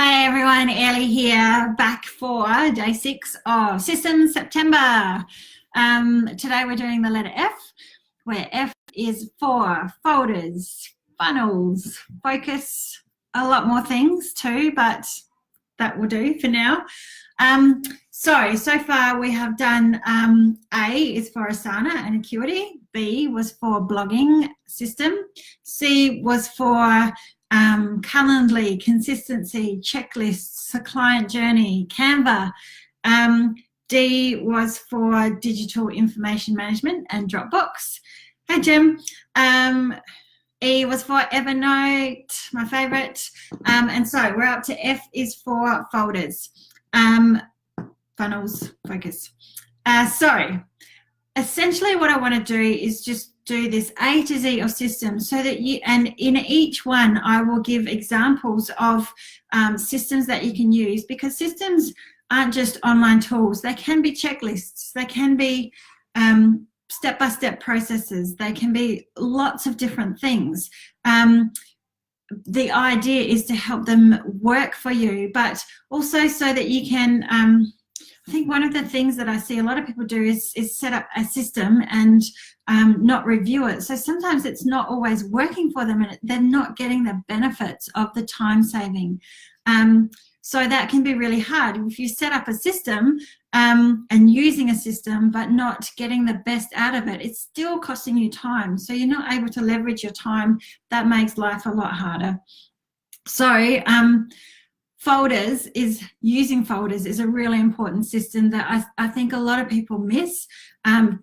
Hi everyone, Ellie here, back for day 6 of Systems September. Today we're doing the letter F, where F is for folders, funnels, focus, a lot more things too, but that will do for now. So far we have done A is for Asana and Acuity, B was for blogging system, C was for Calendly, consistency, checklists, a client journey, Canva. D was for digital information management and Dropbox. Hey Jim. E was for Evernote, my favorite. And so we're up to F is for folders, funnels, focus. So essentially what I want to do is just do this A to Z of systems so that you, and in each one I will give examples of systems that you can use, because systems aren't just online tools. They can be checklists, they can be step-by-step processes, they can be lots of different things. The idea is to help them work for you, but also so that you can I think one of the things that I see a lot of people do is set up a system and not review it. So sometimes it's not always working for them and they're not getting the benefits of the time saving. So that can be really hard. If you set up a system and using a system but not getting the best out of it, it's still costing you time. So you're not able to leverage your time. That makes life a lot harder. So using folders is a really important system that I think a lot of people miss.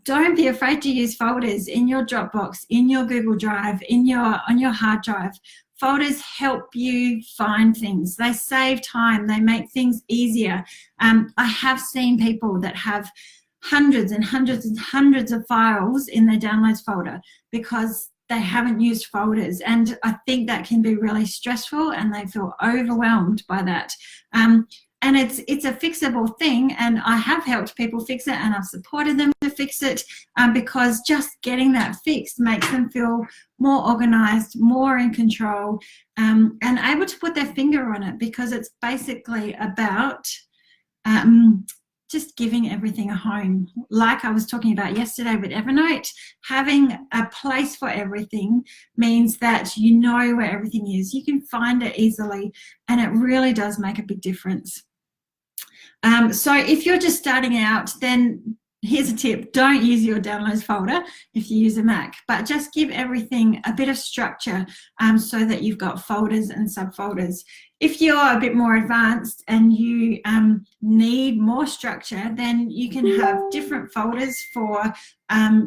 Don't be afraid to use folders in your Dropbox, in your Google Drive, on your hard drive. Folders help you find things. They save time. They make things easier. I have seen people that have hundreds and hundreds and hundreds of files in their downloads folder because they haven't used folders, and I think that can be really stressful and they feel overwhelmed by that. And it's a fixable thing, and I have helped people fix it and I've supported them to fix it because just getting that fixed makes them feel more organized, more in control, and able to put their finger on it, because it's basically about just giving everything a home. Like I was talking about yesterday with Evernote, having a place for everything means that you know where everything is. You can find it easily, and it really does make a big difference. So if you're just starting out, then here's a tip: don't use your downloads folder if you use a Mac, but just give everything a bit of structure so that you've got folders and subfolders. If you're a bit more advanced and you need more structure, then you can have different folders for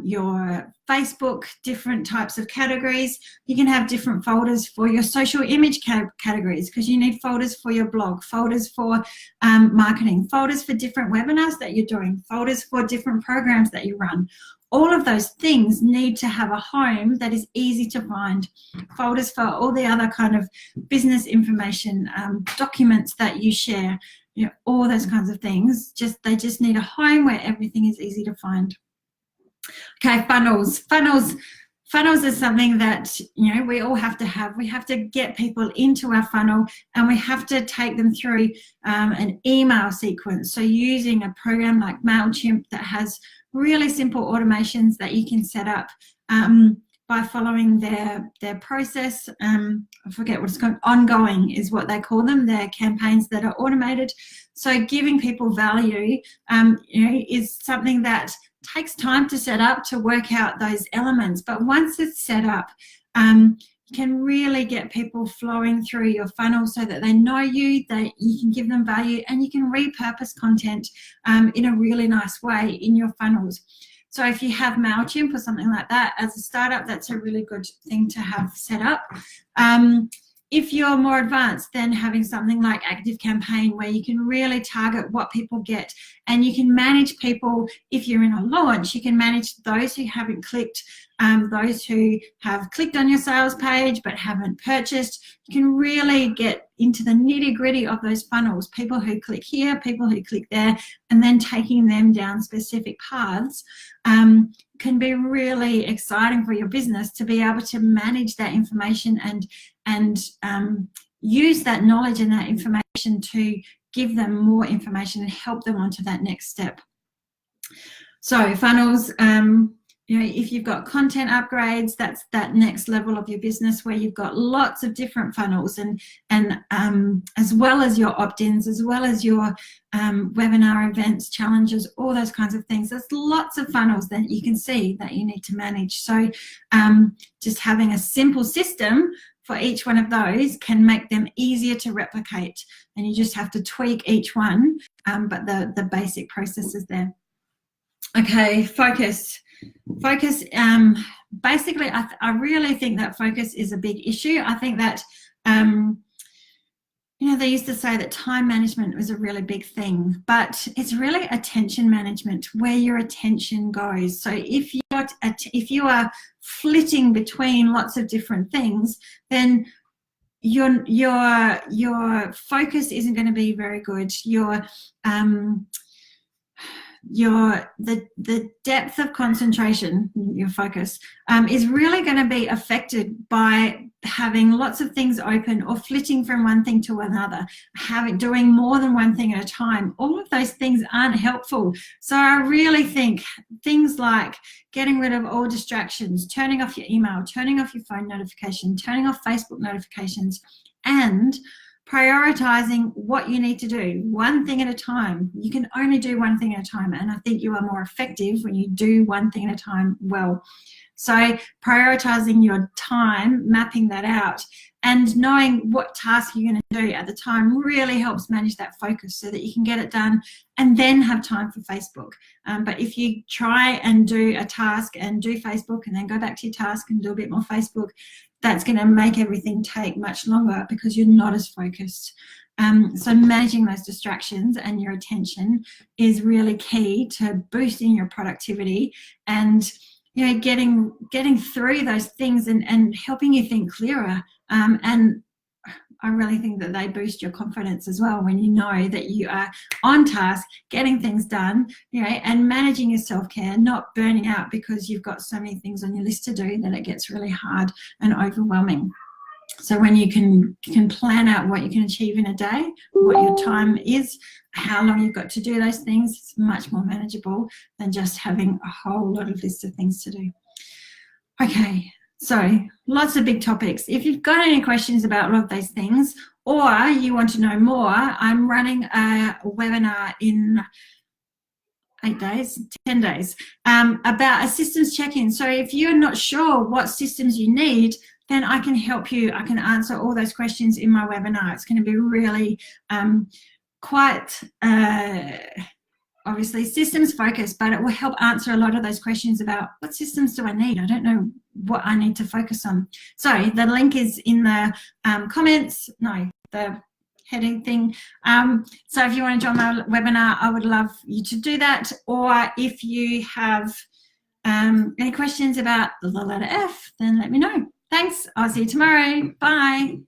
your Facebook, different types of categories. You can have different folders for your social image categories, because you need folders for your blog, folders for marketing, folders for different webinars that you're doing, folders for different programs that you run. All of those things need to have a home that is easy to find. Folders for all the other kind of business information, documents that you share, all those kinds of things. They just need a home where everything is easy to find. Okay, funnels. Funnels is something that we all have to have. We have to get people into our funnel, and we have to take them through an email sequence. So using a program like MailChimp that has really simple automations that you can set up by following their process. I forget what it's called. Ongoing is what they call them. They're campaigns that are automated. So giving people value is something that takes time to set up, to work out those elements. But once it's set up, you can really get people flowing through your funnel so that they know you, that you can give them value, and you can repurpose content in a really nice way in your funnels. So if you have MailChimp or something like that as a startup, that's a really good thing to have set up. If you're more advanced, then having something like ActiveCampaign, where you can really target what people get, and you can manage people. If you're in a launch, you can manage those who haven't clicked, those who have clicked on your sales page but haven't purchased. You can really get into the nitty-gritty of those funnels, people who click here, people who click there, and then taking them down specific paths can be really exciting for your business to be able to manage that information and use that knowledge and that information information to give them more information and help them onto that next step. So funnels, you know, if you've got content upgrades, that's that next level of your business where you've got lots of different funnels, and as well as your opt-ins, as well as your webinar events, challenges, all those kinds of things. There's lots of funnels that you can see that you need to manage. So just having a simple system for each one of those can make them easier to replicate, and you just have to tweak each one, but the basic process is there. Okay, focus. Focus, basically, I really think that focus is a big issue. I think that, you know, they used to say that time management was a really big thing, but it's really attention management, where your attention goes. So if you are flitting between lots of different things, then your focus isn't going to be very good. The depth of concentration, your focus, is really going to be affected by having lots of things open or flitting from one thing to another, doing more than one thing at a time. All of those things aren't helpful. So I really think things like getting rid of all distractions, turning off your email, turning off your phone notification, turning off Facebook notifications, and prioritizing what you need to do, one thing at a time. You can only do one thing at a time, and I think you are more effective when you do one thing at a time well. So prioritizing your time, mapping that out, and knowing what task you're going to do at the time really helps manage that focus so that you can get it done and then have time for Facebook. But if you try and do a task and do Facebook and then go back to your task and do a bit more Facebook, that's going to make everything take much longer because you're not as focused. So managing those distractions and your attention is really key to boosting your productivity and, you know, getting through those things and helping you think clearer. And I really think that they boost your confidence as well when you know that you are on task, getting things done, you know, and managing your self-care, not burning out because you've got so many things on your list to do that it gets really hard and overwhelming. So when you can plan out what you can achieve in a day, what your time is, how long you've got to do those things, it's much more manageable than just having a whole lot of lists of things to do. Okay. So lots of big topics. If you've got any questions about all of those things, or you want to know more, I'm running a webinar in 10 days, about a systems check-in. So if you're not sure what systems you need, then I can help you. I can answer all those questions in my webinar. It's going to be really quite obviously systems focused, but it will help answer a lot of those questions about what systems do I need? I don't know what I need to focus on. So the link is in the comments, no, the heading thing. So if you want to join my webinar, I would love you to do that. Or if you have any questions about the letter F, then let me know. Thanks. I'll see you tomorrow. Bye.